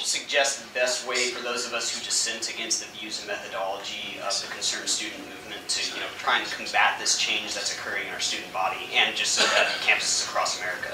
you suggest the best way for those of us who dissent against the views and methodology of the concerned student movement to try and combat this change that's occurring in our student body and just campuses across America?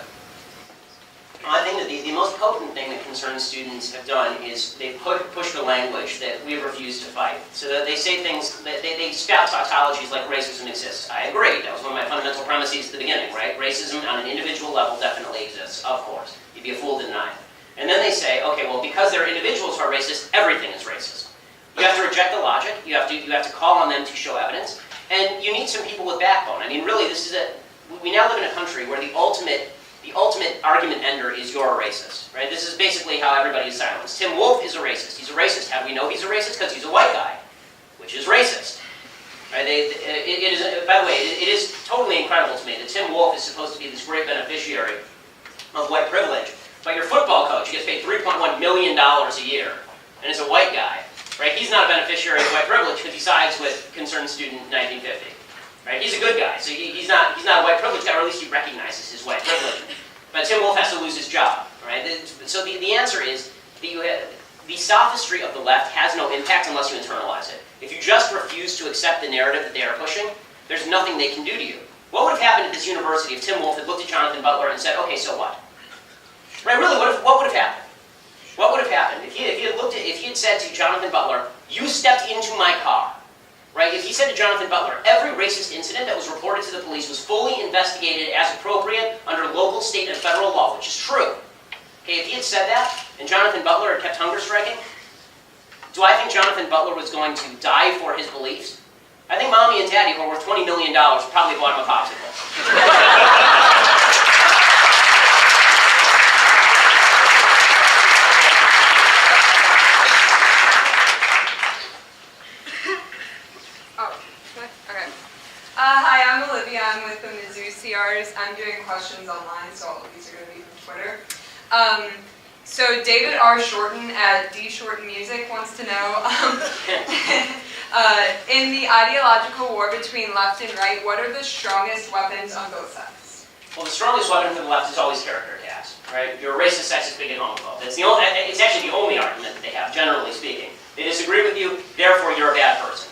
Well, I think that the most potent thing that concerned students have done is they push the language that we refuse to fight. So that they say things, that they spout tautologies like racism exists. I agree. That was one of my fundamental premises at the beginning, right? Racism on an individual level definitely exists, of course. You'd be a fool to deny it. And then they say, okay, well, because there are individuals who are racist, everything is racist. You have to reject the logic. You have to call on them to show evidence. And you need some people with backbone. I mean, really, we now live in a country where the ultimate argument ender is you're a racist, right? This is basically how everybody is silenced. Tim Wolf is a racist. He's a racist. How do we know he's a racist? Because he's a white guy, which is racist. Right? By the way, it is totally incredible to me that Tim Wolf is supposed to be this great beneficiary of white privilege, but your football coach, he gets paid $3.1 million a year, and is a white guy. Right? He's not a beneficiary of white privilege because he sides with concerned student 1950. Right? He's a good guy, so he's not a white privilege guy, or at least he recognizes his white privilege. But Tim Wolf has to lose his job. Right? So the answer is that the sophistry of the left has no impact unless you internalize it. If you just refuse to accept the narrative that they are pushing, there's nothing they can do to you. What would have happened at this university if Tim Wolf had looked at Jonathan Butler and said, okay, so what? Right? Really, what would have happened? What would have happened if he had said to Jonathan Butler, you stepped into my car? Right? If he said to Jonathan Butler, every racist incident that was reported to the police was fully investigated as appropriate under local, state, and federal law, which is true. Okay, if he had said that, and Jonathan Butler had kept hunger striking, do I think Jonathan Butler was going to die for his beliefs? I think Mommy and Daddy, who are worth $20 million, probably bought him a popsicle. Hi, I'm Olivia. I'm with the Mizzou CRs. I'm doing questions online, so all of these are going to be from Twitter. So David R. Shorten at D. Shorten Music wants to know, in the ideological war between left and right, what are the strongest weapons on both sides? Well, the strongest weapon for the left is always character attacks. Right? You're a racist, sexist, bigot, homophobe. It's actually the only argument that they have, generally speaking. They disagree with you, therefore you're a bad person.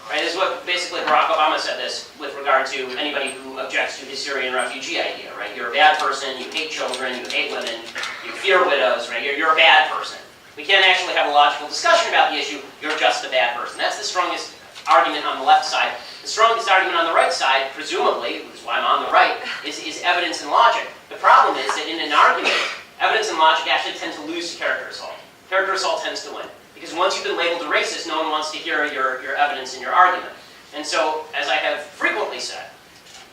Right? This is what basically Barack Obama said this with regard to anybody who objects to his Syrian refugee idea. Right? You're a bad person, you hate children, you hate women, you fear widows, right? You're a bad person. We can't actually have a logical discussion about the issue, you're just a bad person. That's the strongest argument on the left side. The strongest argument on the right side, presumably, which is why I'm on the right, is evidence and logic. The problem is that in an argument, evidence and logic actually tend to lose to character assault. Character assault tends to win. Because once you've been labeled a racist, no one wants to hear your evidence and your argument. And so, as I have frequently said,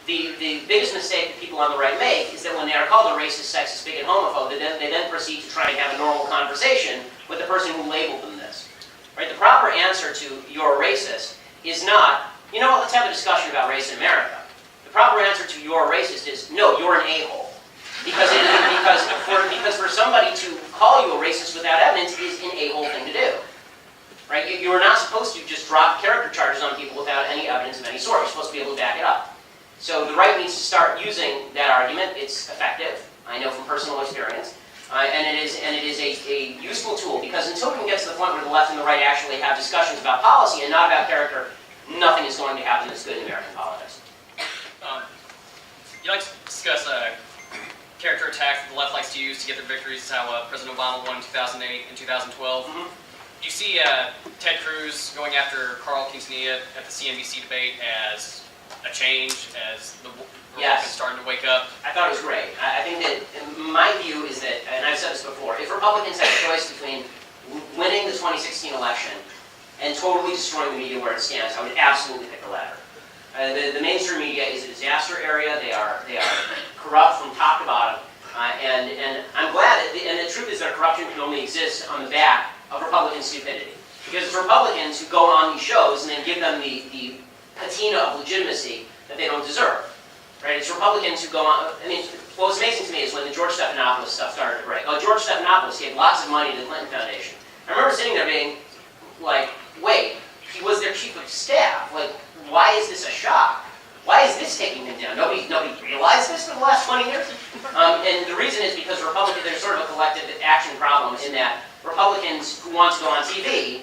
the biggest mistake that people on the right make is that when they are called a racist, sexist, bigot, homophobe, they then proceed to try and have a normal conversation with the person who labeled them this. Right? The proper answer to "you're racist" is not, you know what, let's have a discussion about race in America. The proper answer to "you're racist" is, no, you're an a-hole. Because for somebody to call you a racist without evidence is an a-hole thing to do. Right? You are not supposed to just drop character charges on people without any evidence of any sort. You're supposed to be able to back it up. So the right needs to start using that argument. It's effective. I know from personal experience. And it is a useful tool, because until we can get to the point where the left and the right actually have discussions about policy and not about character, nothing is going to happen that's good in American politics. You'd like to discuss character attacks that the left likes to use to get their victories. How President Obama won in 2008 and 2012. Mm-hmm. Do you see Ted Cruz going after Carl Quintanilla at the CNBC debate as a change, as the Republicans starting to wake up? I thought it was great. I think that my view is that, and I've said this before, if Republicans had a choice between winning the 2016 election and totally destroying the media where it stands, I would absolutely pick the latter. The mainstream media is a disaster area. They are corrupt from top to bottom, and I'm glad that. And the truth is that corruption can only exist on the back of Republican stupidity, because it's Republicans who go on these shows and then give them the patina of legitimacy that they don't deserve. Right? It's Republicans who go on. I mean, what was amazing to me is when the George Stephanopoulos stuff started to break. Oh, George Stephanopoulos gave lots of money to the Clinton Foundation. I remember sitting there being like, wait, he was their chief of staff. Like, why is this a shock? Why is this taking him down? Nobody realized this for the last 20 years? And the reason is because there's sort of a collective action problem in that Republicans who want to go on TV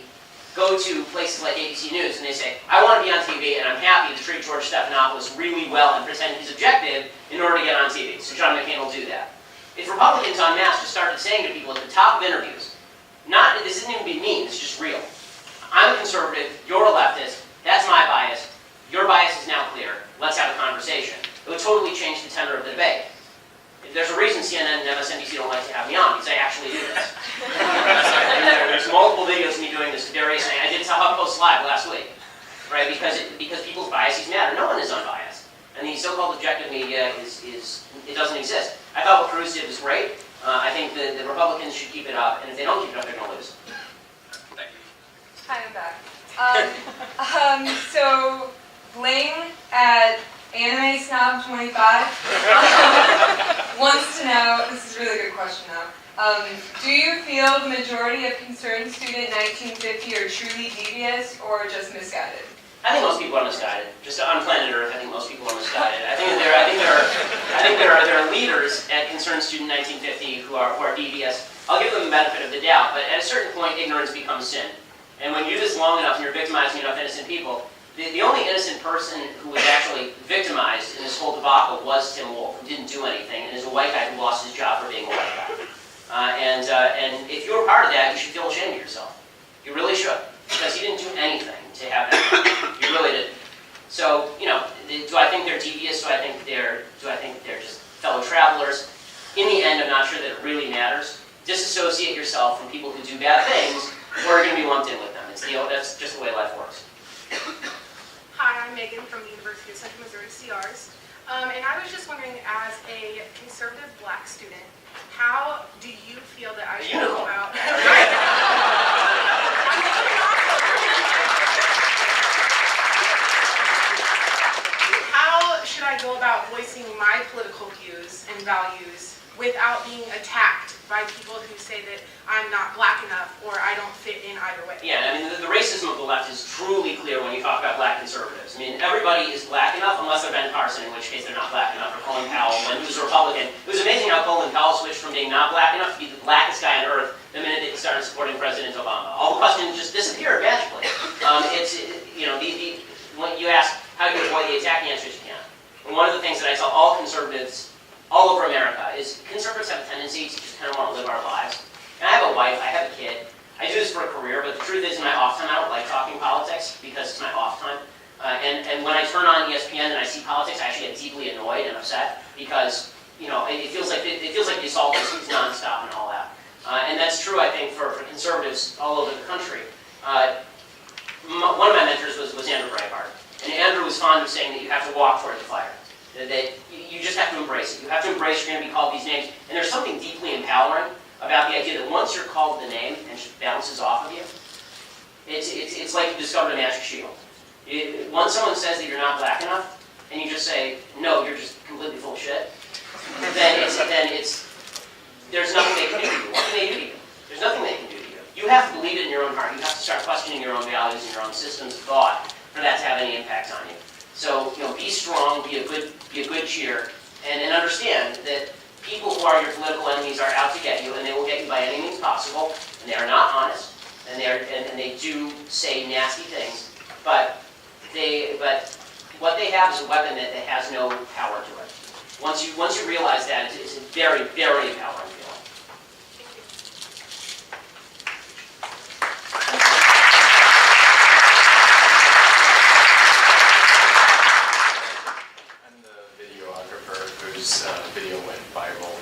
go to places like ABC News and they say, I want to be on TV and I'm happy to treat George Stephanopoulos really well and pretend he's objective in order to get on TV. So John McCain will do that. If Republicans en masse just started saying to people at the top of interviews, this isn't even being mean, it's just real. I'm a conservative, you're a leftist, that's my bias, your bias is now clear, let's have a conversation. It would totally change the tenor of the debate. There's a reason CNN and MSNBC don't like to have me on, because I actually do this. There's multiple videos of me doing this to various things. I did HuffPost Live last week, right? Because people's biases matter. No one is unbiased. And the so-called objective media it doesn't exist. I thought what Cruz did was great. I think the Republicans should keep it up, and if they don't keep it up, they're going to lose. Thank you. Hi, I'm back. So Blaine at Anime Snob 25 wants to know, this is a really good question though, do you feel the majority of concerned student 1950 are truly devious or just misguided? I think most people are misguided. Just on planet Earth, I think most people are misguided. I think there are leaders at Concerned Student 1950 who are devious. I'll give them the benefit of the doubt, but at a certain point, ignorance becomes sin. And when you do this long enough and you're victimizing enough innocent people, the only innocent person who was actually victimized in this whole debacle was Tim Wolf, who didn't do anything, and is a white guy who lost his job for being a white guy. And if you're part of that, you should feel ashamed of yourself. You really should, because you didn't do anything to have that. You really didn't. So, do I think they're devious? Do I think they're just fellow travelers? In the end, I'm not sure that it really matters. Disassociate yourself from people who do bad things, or you're going to be lumped in with them. That's just the way life works. Hi, I'm Megan from the University of Central Missouri CRs. And I was just wondering, as a conservative black student, how do you feel that I should go about... How should I go about voicing my political views and values without being attacked by people who say that I'm not black enough or I don't fit in either way? Yeah, I mean, the racism of the left is truly clear when you talk about black conservatives. I mean, everybody is black enough unless they're Ben Carson, in which case they're not black enough, or Colin Powell, when he was a Republican. It was amazing how Colin Powell switched from being not black enough to be the blackest guy on earth the minute that he started supporting President Obama. All the questions just disappeared magically. When you ask how you avoid the attack, the answer is you can't. And one of the things that I tell all conservatives all over America is conservatives have a tendency to just kind of want to live our lives. And I have a wife, I have a kid. I do this for a career, but the truth is in my off time I don't like talking politics because it's my off time. And when I turn on ESPN and I see politics, I actually get deeply annoyed and upset because it feels like the assault is nonstop and all that. And that's true, I think, for conservatives all over the country. One of my mentors was Andrew Breitbart. And Andrew was fond of saying that you have to walk toward the fire. That you just have to embrace it. You have to embrace you're going to be called these names. And there's something deeply empowering about the idea that once you're called the name and it just bounces off of you, it's like you discovered a magic shield. Once someone says that you're not black enough, and you just say, no, you're just completely full of shit, then there's nothing they can do to you. What can they do to you? There's nothing they can do to you. You have to believe it in your own heart. You have to start questioning your own values and your own systems of thought for that to have any impact on you. So, be strong, be a good cheer, and understand that people who are your political enemies are out to get you, and they will get you by any means possible, and they are not honest, and they do say nasty things, but what they have is a weapon that has no power to it. Once you realize that, it's a very, very empowering feeling. Video went viral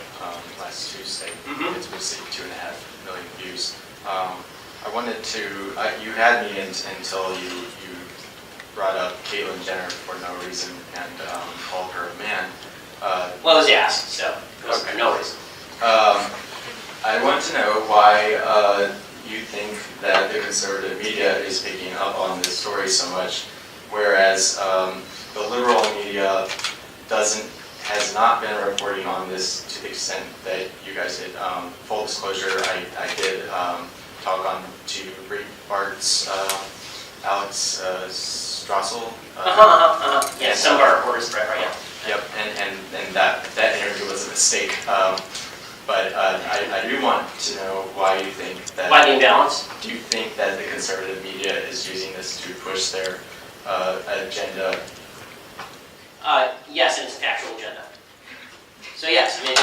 last Tuesday. It's received 2.5 million views. I wanted to, you had me until you brought up Caitlyn Jenner for no reason and called her a man. Well, it was asked, so okay. No reason. I want to know why you think that the conservative media is picking up on this story so much, whereas the liberal media has not been reporting on this to the extent that you guys did. Full disclosure, I did talk on to Breitbart's Alex Strassel. Yeah, some of our reporters, right, yeah. Yep, and that interview was a mistake. But I do want to know why you think that... Why the imbalance? Do you think that the conservative media is using this to push their agenda? Yes, and it's a factual agenda. So yes, I mean,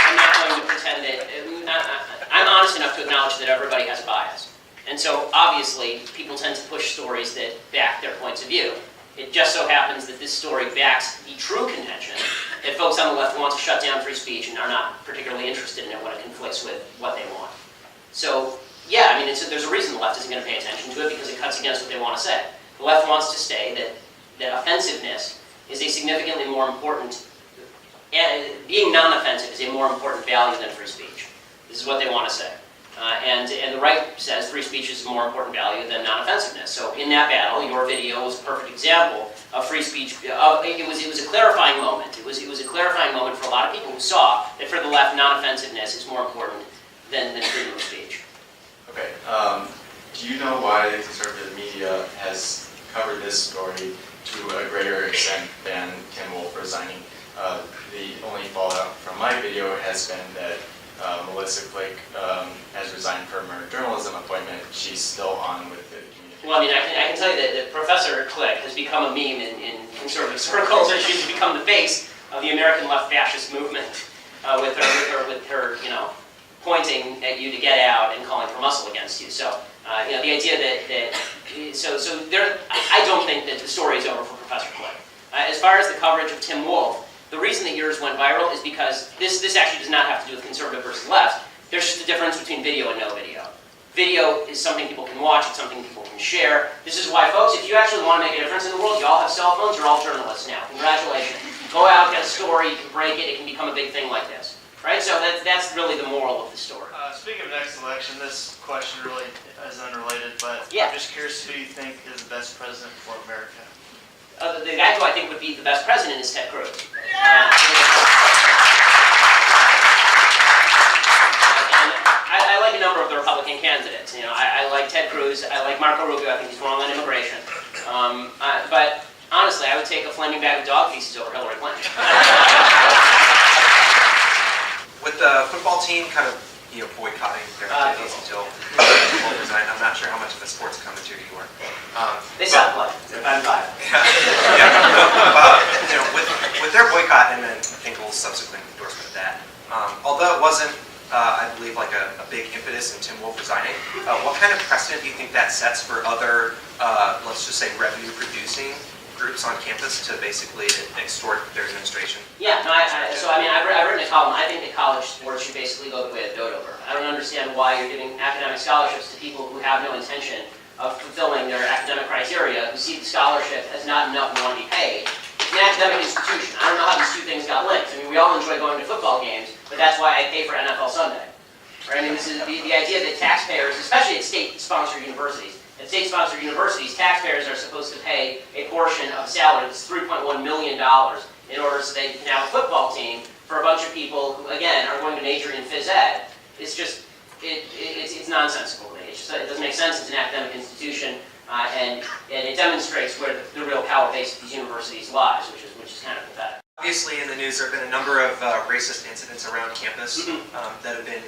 I'm not going to pretend that... I'm honest enough to acknowledge that everybody has a bias. And so obviously, people tend to push stories that back their points of view. It just so happens that this story backs the true contention that folks on the left want to shut down free speech and are not particularly interested in it when it conflicts with what they want. So, yeah, I mean, there's a reason the left isn't going to pay attention to it, because it cuts against what they want to say. The left wants to say that offensiveness is a significantly more important, being non-offensive is a more important value than free speech. This is what they want to say. And the right says free speech is a more important value than non-offensiveness. So in that battle, your video was a perfect example of free speech. It was a clarifying moment. It was a clarifying moment for a lot of people who saw that for the left, non-offensiveness is more important than freedom of speech. Okay. Do you know why the conservative media has covered this story to a greater extent than Tim Wolf resigning? The only fallout from my video has been that Melissa Click has resigned from her journalism appointment. She's still on with the community. Well, I mean, I can tell you that Professor Click has become a meme in conservative circles, and she's become the face of the American left fascist movement with her, you know, pointing at you to get out and calling for muscle against you. So, you know, the idea I don't think that the story is over for Professor Click. As far as the coverage of Tim Wolf, the reason that yours went viral is because this actually does not have to do with conservative versus left. There's just a difference between video and no video. Video is something people can watch, it's something people can share. This is why, folks, if you actually want to make a difference in the world, you all have cell phones, you're all journalists now. Congratulations. Go out, get a story, you can break it, it can become a big thing like this. Right? So that's really the moral of the story. Speaking of next election, this question really is unrelated, but Yeah. I'm just curious who you think is the best president for America. The guy who I think would be the best president is Ted Cruz. I like a number of the Republican candidates. You know, I like Ted Cruz. I like Marco Rubio. I think he's wrong on immigration. But honestly, I would take a flaming bag of dog pieces over Hillary Clinton. With the football team kind of, you know, boycotting their activities until Wolf resigned, I'm not sure how much of a sports commentator you are. They suck like they're 5-5. You know, with their boycott and then Finkel's subsequent endorsement of that, although it wasn't, I believe, like a big impetus in Tim Wolf resigning, what kind of precedent do you think that sets for other, let's just say, revenue-producing groups on campus to basically extort their administration? Yeah, no, I've written a column. I think that college sports should basically go the way of dodo bird. I don't understand why you're giving academic scholarships to people who have no intention of fulfilling their academic criteria, who see the scholarship as not enough and want to be paid. It's an academic institution. I don't know how these two things got linked. I mean, we all enjoy going to football games, but that's why I pay for NFL Sunday. Right? I mean, this is the idea that taxpayers, especially at state-sponsored universities, taxpayers are supposed to pay a portion of salary, that's $3.1 million, in order so they can have a football team for a bunch of people who, again, are going to major in phys ed. It's just, it's nonsensical to me. It doesn't make sense. It's an academic institution, and it demonstrates where the real power base of these universities lies, which is kind of pathetic. Obviously, in the news, there have been a number of racist incidents around campus that have been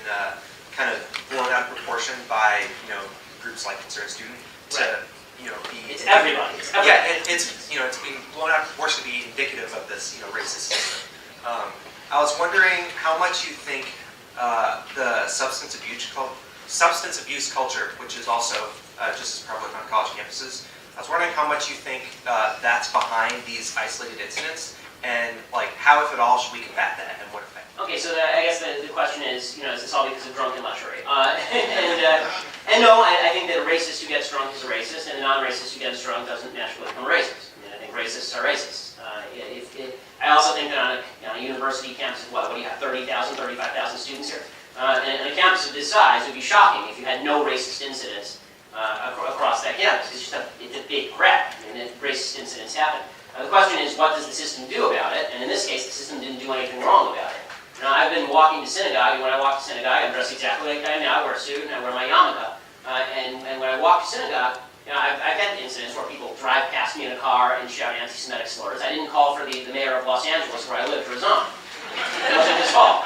kind of blown out of proportion by, you know, groups like Concerned Student to, you know, be... It's everybody. It's everybody. Yeah, it's being blown out of proportion to be indicative of this, you know, racist system. I was wondering how much you think the substance abuse culture, which is also just as prevalent on college campuses, I was wondering how much you think that's behind these isolated incidents, and like how, if at all, should we combat that, and what effect? Okay, so I guess the question is, you know, is this all because of drunken lechery? And no, I think that a racist who gets drunk is a racist, and a non-racist who gets drunk doesn't naturally become a racist. I mean, I think racists are racists. I also think that on a university campus of what do you have, 30,000, 35,000 students here? And a campus of this size, it would be shocking if you had no racist incidents across that campus. It's a big crap. I mean, racist incidents happen. The question is, what does the system do about it? And in this case, the system didn't do anything wrong about it. Now, I've been walking to synagogue, and when I walk to synagogue, I'm dressed exactly like I am now. I wear a suit, and I wear my yarmulke. And when I walk to synagogue, I've had incidents where people drive past me in a car and shout anti-Semitic slurs. I didn't call for the mayor of Los Angeles, where I live, to resign. It wasn't his fault.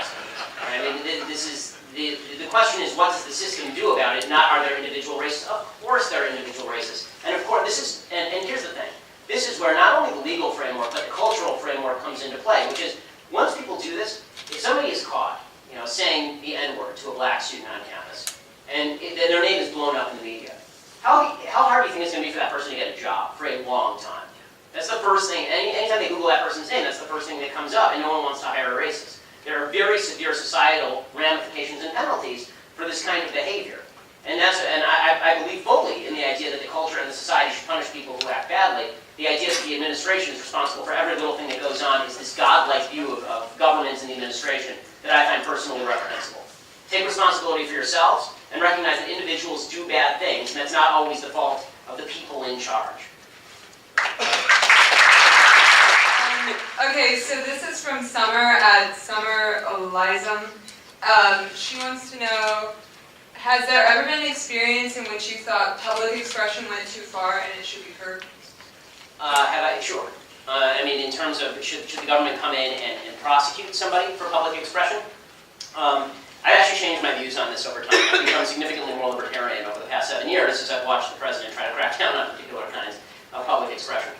I mean, this is the question is, what does the system do about it? Not, are there individual races? Of course, there are individual races. And of course, this is, and here's the thing. This is where not only the legal framework, but the cultural framework comes into play, which is, once people do this, if somebody is caught, saying the N-word to a black student on campus, and their name is blown up in the media, how hard do you think it's going to be for that person to get a job for a long time? That's the first thing. Anytime they Google that person's name, that's the first thing that comes up, and no one wants to hire a racist. There are very severe societal ramifications and penalties for this kind of behavior. And I believe fully in the idea that the culture and the society should punish people who act badly. The idea that the administration is responsible for every little thing that goes on is this godlike view of government and the administration that I find personally reprehensible. Take responsibility for yourselves and recognize that individuals do bad things, and that's not always the fault of the people in charge. Okay, so this is from Summer at Summer Elizam. She wants to know, has there ever been an experience in which you thought public expression went too far and it should be curbed? Sure. I mean, in terms of, should the government come in and prosecute somebody for public expression? I've actually changed my views on this over time. I've become significantly more libertarian over the past 7 years as I've watched the president try to crack down on particular kinds of public expression.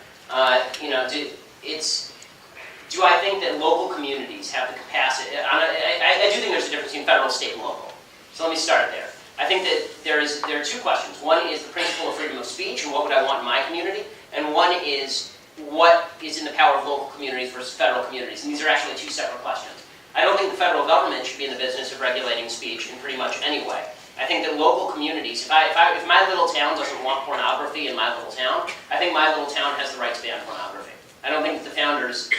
Do I think that local communities have the capacity? I do think there's a difference between federal, state, and local. So let me start there. I think that there are two questions. One is the principle of freedom of speech, and what would I want in my community? And one is what is in the power of local communities versus federal communities. And these are actually two separate questions. I don't think the federal government should be in the business of regulating speech in pretty much any way. I think that local communities, if my little town doesn't want pornography in my little town, I think my little town has the right to ban pornography. I don't think that the founders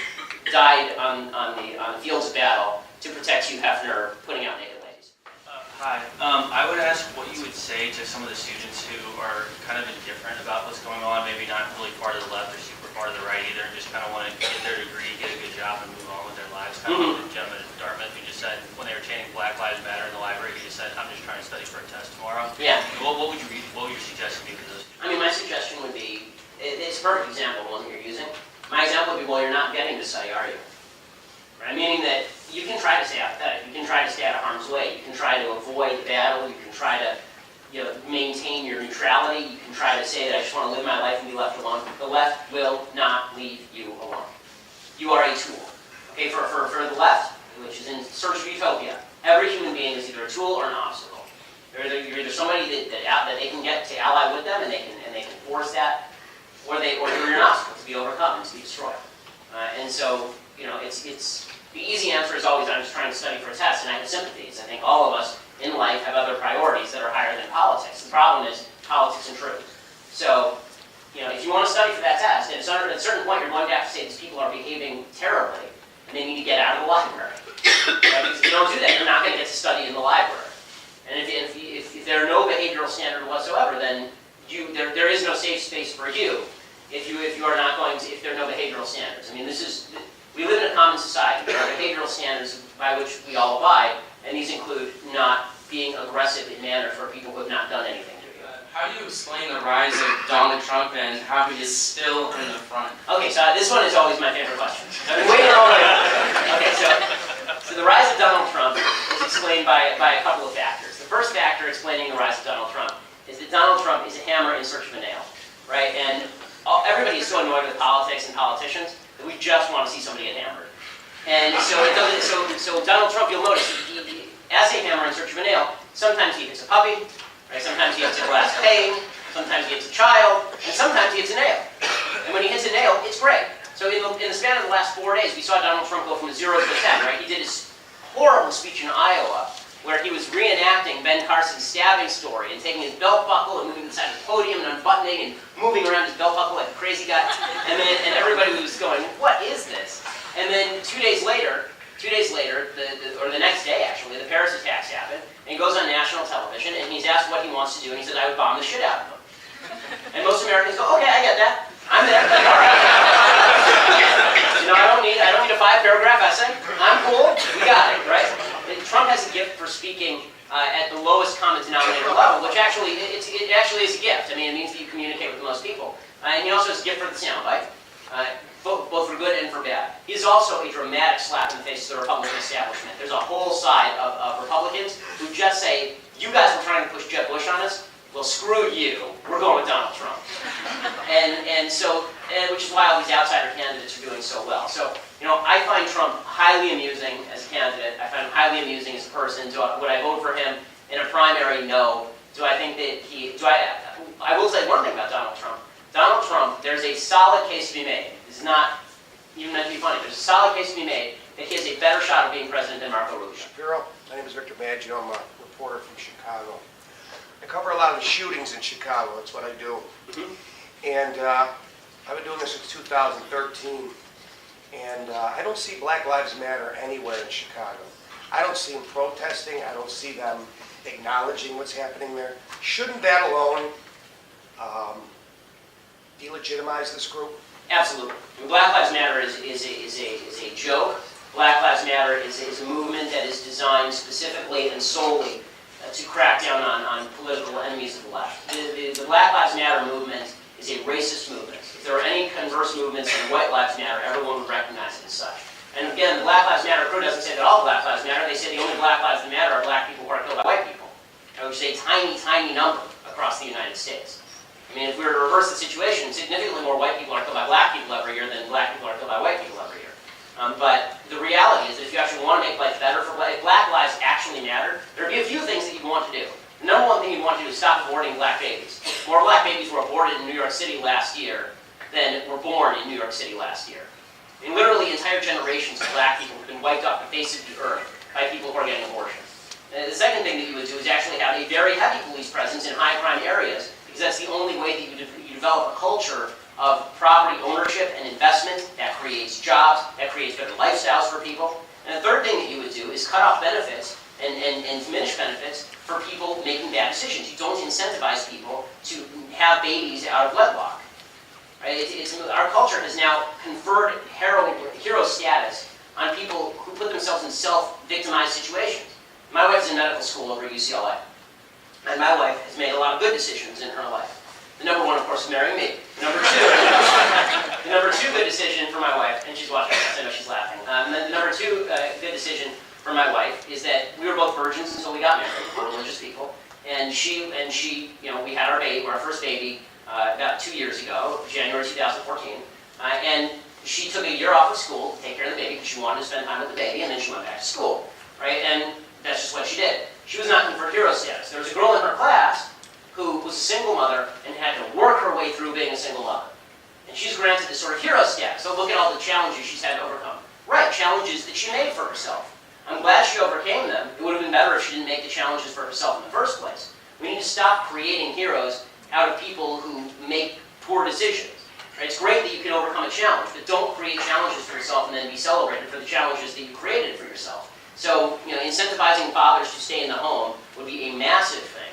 died on the fields of battle to protect Hugh Hefner putting out naked ladies. Hi. I would ask what you would say to some of the students who are kind of indifferent about what's going on, maybe not really far to the left or super far to the right either, and just kind of want to get their degree, get a good job, and move on with their lives. Kind of like the gentleman at Dartmouth who just said, when they were chanting Black Lives Matter in the library, he just said, I'm just trying to study for a test tomorrow. Yeah. What would your suggestion be for those students? I mean, my suggestion would be, it's a perfect example of one that you're using. My example would be, well, you're not getting to study, are you? Right? Meaning that you can try to stay apathetic, you can try to stay out of harm's way, you can try to avoid the battle, you can try to maintain your neutrality, you can try to say that I just want to live my life and be left alone. The left will not leave you alone. You are a tool. Okay, for the left, which is in search of utopia, every human being is either a tool or an obstacle. You're either somebody that they can get to ally with them and they can force that, or you're an obstacle to be overcome and to be destroyed. And so, it's the easy answer is always, I'm just trying to study for a test, and I have sympathies. I think all of us in life have other priorities that are higher than politics. The problem is politics and truth. So, if you want to study for that test, at a certain point you're going to have to say these people are behaving terribly, and they need to get out of the library. Right? Because if you don't do that, you're not going to get to study in the library. And if there are no behavioral standard whatsoever, then there is no safe space for you if there are no behavioral standards. I mean, we live in a common society. There are behavioral standards by which we all abide, and these include not being aggressive in manner for people who have not done anything to you. How do you explain the rise of Donald Trump and how he is still in the front? Okay, so this one is always my favorite question. I've been waiting all day. Okay, so the rise of Donald Trump is explained by a couple of factors. The first factor explaining the rise of Donald Trump is that Donald Trump is a hammer in search of a nail, right? And everybody is so annoyed with politics and politicians that we just want to see somebody get hammered. And so Donald Trump, you'll notice, he, as a hammer in search of a nail, sometimes he hits a puppy, right? Sometimes he hits a glass pane, sometimes he hits a child, and sometimes he hits a nail. And when he hits a nail, it's great. So in the span of the last 4 days, we saw Donald Trump go from a 0 to a 10, right? He did his horrible speech in Iowa, where he was reenacting Ben Carson's stabbing story and taking his belt buckle and moving to the side of the podium and unbuttoning and moving around his belt buckle like a crazy guy. And everybody was going, what is this? And then 2 days later, or the next day actually, the Paris attacks happened, and he goes on national television and he's asked what he wants to do, and he says, I would bomb the shit out of them. And most Americans go, okay, I get that. I'm there. All right. I don't need a 5-paragraph essay. I'm cool. We got it, right? Trump has a gift for speaking at the lowest common denominator level, which actually, it actually is a gift. I mean, it means that you communicate with most people. And he also has a gift for the soundbite, both for good and for bad. He's also a dramatic slap in the face to the Republican establishment. There's a whole side of Republicans who just say, you guys were trying to push Jeb Bush on us? Well, screw you. We're going with Donald Trump. Which is why all these outsider candidates are doing so well. So, I find Trump highly amusing as a candidate. I find him highly amusing as a person. Would I vote for him in a primary? No. Do I think that I will say one thing about Donald Trump. Donald Trump, there's a solid case to be made. This is not even meant to be funny. There's a solid case to be made that he has a better shot of being president than Marco Rubio. Shapiro, my name is Victor Maggio. I'm a reporter from Chicago. I cover a lot of the shootings in Chicago. That's what I do. And I've been doing this since 2013. And I don't see Black Lives Matter anywhere in Chicago. I don't see them protesting. I don't see them acknowledging what's happening there. Shouldn't that alone delegitimize this group? Absolutely. I mean, Black Lives Matter is a joke. Black Lives Matter is a movement that is designed specifically and solely to crack down on political enemies of the left. The Black Lives Matter movement is a racist movement. If there were any converse movements in White Lives Matter, everyone would recognize it as such. And again, the Black Lives Matter crew doesn't say that all Black Lives matter. They say the only Black Lives that matter are black people who are killed by white people, which is a tiny, tiny number across the United States. I mean, if we were to reverse the situation, significantly more white people are killed by black people every year than black people are killed by white people every year. But the reality is that if you actually want to make life better for if black lives actually matter, there would be a few things that you'd want to do. The number one thing you'd want to do is stop aborting black babies. More black babies were aborted in New York City last year than were born in New York City last year. I mean, literally entire generations of black people have been wiped off the face of the earth by people who are getting abortions. The second thing that you would do is actually have a very heavy police presence in high crime areas, because that's the only way that you develop a culture of property ownership and investment that creates jobs, that creates better lifestyles for people. And the third thing that you would do is cut off benefits and diminish benefits for people making bad decisions. You don't incentivize people to have babies out of wedlock. Right? Our culture has now conferred hero status on people who put themselves in self-victimized situations. My wife's in medical school over at UCLA. And my wife has made a lot of good decisions in her life. The number one, of course, is marrying me. The number two good decision for my wife, and she's watching this, I know she's laughing. The number two good decision for my wife is that we were both virgins until we got married. We're religious people. And she, we had our baby, our first baby, about 2 years ago, January 2014. And she took a year off of school to take care of the baby because she wanted to spend time with the baby, and then she went back to school. Right? And that's just what she did. She was not conferred hero status. There was a girl in her class who was a single mother and had to work her way through being a single mother. And she's granted this sort of hero status. So look at all the challenges she's had to overcome. Right, challenges that she made for herself. I'm glad she overcame them. It would have been better if she didn't make the challenges for herself in the first place. We need to stop creating heroes out of people who make poor decisions. Right? It's great that you can overcome a challenge, but don't create challenges for yourself and then be celebrated for the challenges that you created for yourself. So, incentivizing fathers to stay in the home would be a massive thing.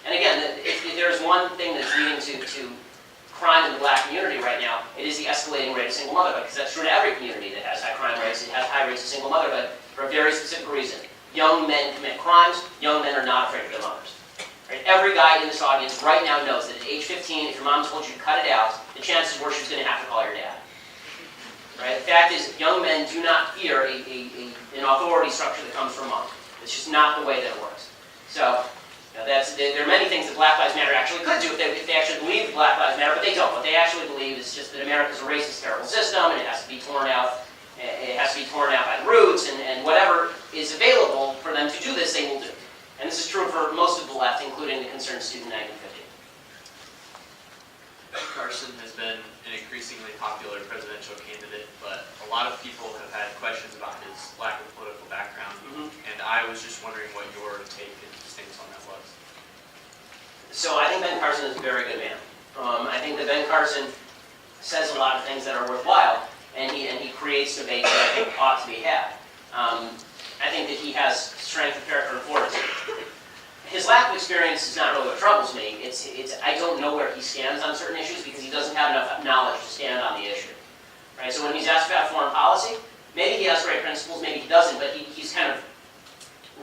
And again, if there's one thing that's leading to crime in the black community right now, it is the escalating rate of single motherhood, because that's true to every community that has high crime rates. It has high rates of single motherhood for a very specific reason. Young men commit crimes. Young men are not afraid of their mothers. Right? Every guy in this audience right now knows that at age 15, if your mom told you to cut it out, the chances were she was going to have to call your dad. Right? The fact is, young men do not fear an authority structure that comes from mom. It's just not the way that it works. So, there are many things that Black Lives Matter actually could do if they actually believe that Black Lives Matter, but they don't. What they actually believe is just that America's a racist, terrible system, and it has to be torn out. It has to be torn out by the roots, and whatever is available for them to do this, they will do. And this is true for most of the left, including the Concerned Student 1950. Ben Carson has been an increasingly popular presidential candidate, but a lot of people have had questions about his lack of political background, and I was just wondering what your take and stance on that was. So I think Ben Carson is a very good man. I think that Ben Carson says a lot of things that are worthwhile, and he creates debates that I think ought to be had. I think that he has strength of character and fortitude. His lack of experience is not really what troubles me. I don't know where he stands on certain issues because he doesn't have enough knowledge to stand on the issue. Right? So when he's asked about foreign policy, maybe he has great principles, maybe he doesn't, but he's kind of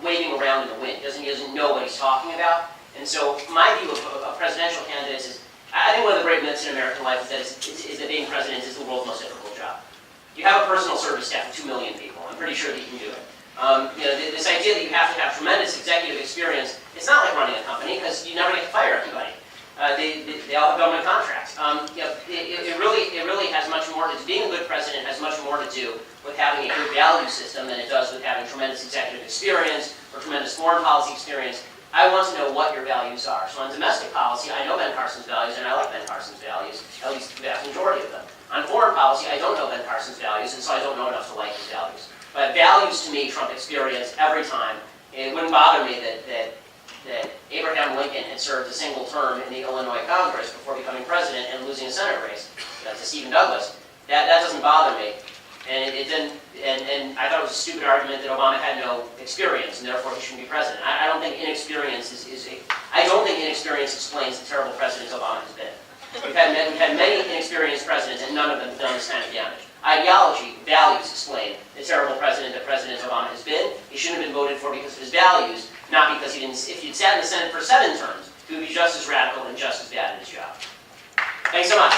waving around in the wind. He doesn't know what he's talking about. And so my view of presidential candidates is, I think one of the great myths in American life is that being president is the world's most difficult job. You have a personal service staff of 2 million people. I'm pretty sure that you can do it. This idea that you have to have tremendous executive experience, it's not like running a company because you never get to fire anybody. They all have government contracts. It really has much more to do. Being a good president has much more to do with having a good value system than it does with having tremendous executive experience or tremendous foreign policy experience. I want to know what your values are. So on domestic policy, I know Ben Carson's values, and I like Ben Carson's values, at least the vast majority of them. On foreign policy, I don't know Ben Carson's values, and so I don't know enough to like his values. But values to me trump experience every time. It wouldn't bother me that Abraham Lincoln had served a single term in the Illinois Congress before becoming president and losing a Senate race to Stephen Douglas. That doesn't bother me. And it didn't. And I thought it was a stupid argument that Obama had no experience and therefore he shouldn't be president. I don't think inexperience I don't think inexperience explains the terrible president Obama has been. We've had many inexperienced presidents and none of them have done this kind of damage. Ideology, values explain the terrible president that President Obama has been. He shouldn't have been voted for because of his values, not because he didn't. If he'd sat in the Senate for 7 terms, he would be just as radical and just as bad at his job. Thanks so much.